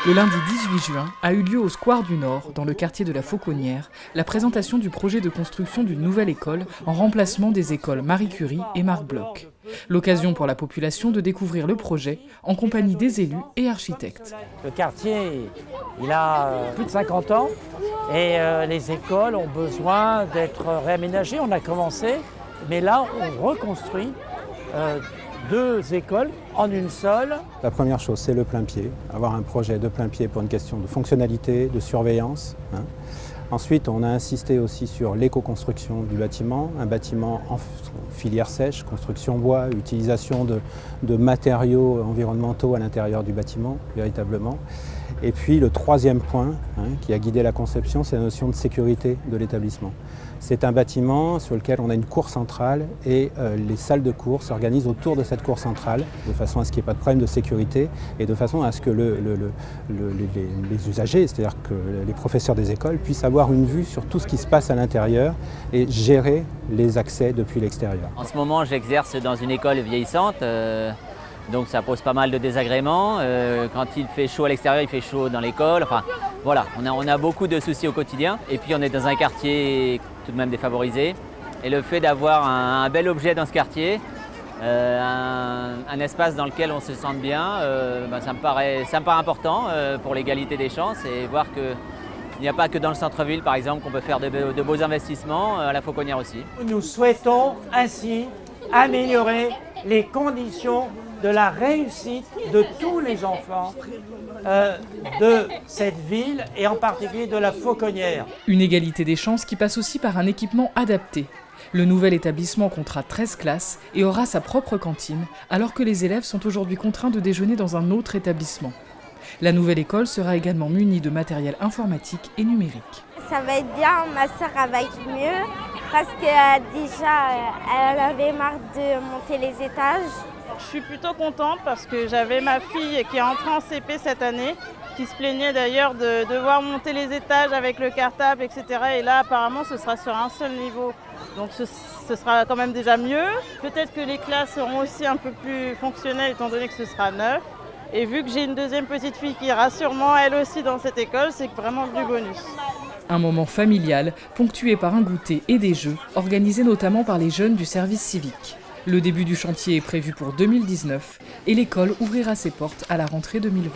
Le lundi 18 juin a eu lieu au Square du Nord, dans le quartier de la Fauconnière, la présentation du projet de construction d'une nouvelle école en remplacement des écoles Marie Curie et Marc Bloch. L'occasion pour la population de découvrir le projet en compagnie des élus et architectes. Le quartier, il a plus de 50 ans et les écoles ont besoin d'être réaménagées. On a commencé, mais là on reconstruit 2 écoles en une seule. La première chose, c'est le plein pied, avoir un projet de plein pied pour une question de fonctionnalité, de surveillance. Ensuite, on a insisté aussi sur l'éco-construction du bâtiment, un bâtiment en filière sèche, construction bois, utilisation de matériaux environnementaux à l'intérieur du bâtiment, véritablement. Et puis le troisième point qui a guidé la conception, c'est la notion de sécurité de l'établissement. C'est un bâtiment sur lequel on a une cour centrale et les salles de cours s'organisent autour de cette cour centrale de façon à ce qu'il n'y ait pas de problème de sécurité et de façon à ce que les usagers, c'est-à-dire que les professeurs des écoles, puissent avoir une vue sur tout ce qui se passe à l'intérieur et gérer les accès depuis l'extérieur. En ce moment, j'exerce dans une école vieillissante. Donc ça pose pas mal de désagréments. Quand il fait chaud à l'extérieur, il fait chaud dans l'école. Enfin, voilà, on a beaucoup de soucis au quotidien. Et puis on est dans un quartier tout de même défavorisé. Et le fait d'avoir un bel objet dans ce quartier, un espace dans lequel on se sente bien, ça me paraît important pour l'égalité des chances et voir qu'il n'y a pas que dans le centre-ville, par exemple, qu'on peut faire de beaux investissements, à la Fauconnière aussi. Nous souhaitons ainsi améliorer les conditions de la réussite de tous les enfants de cette ville et en particulier de la Fauconnière. Une égalité des chances qui passe aussi par un équipement adapté. Le nouvel établissement comptera 13 classes et aura sa propre cantine, alors que les élèves sont aujourd'hui contraints de déjeuner dans un autre établissement. La nouvelle école sera également munie de matériel informatique et numérique. Ça va être bien, ma sœur va être mieux parce que déjà elle avait marre de monter les étages. Je suis plutôt contente parce que j'avais ma fille qui est entrée en CP cette année, qui se plaignait d'ailleurs de devoir monter les étages avec le cartable, etc. Et là, apparemment, ce sera sur un seul niveau. Donc ce sera quand même déjà mieux. Peut-être que les classes seront aussi un peu plus fonctionnelles étant donné que ce sera neuf. Et vu que j'ai une deuxième petite fille qui ira sûrement elle aussi dans cette école, c'est vraiment du bonus. Un moment familial, ponctué par un goûter et des jeux, organisés notamment par les jeunes du service civique. Le début du chantier est prévu pour 2019 et l'école ouvrira ses portes à la rentrée 2020.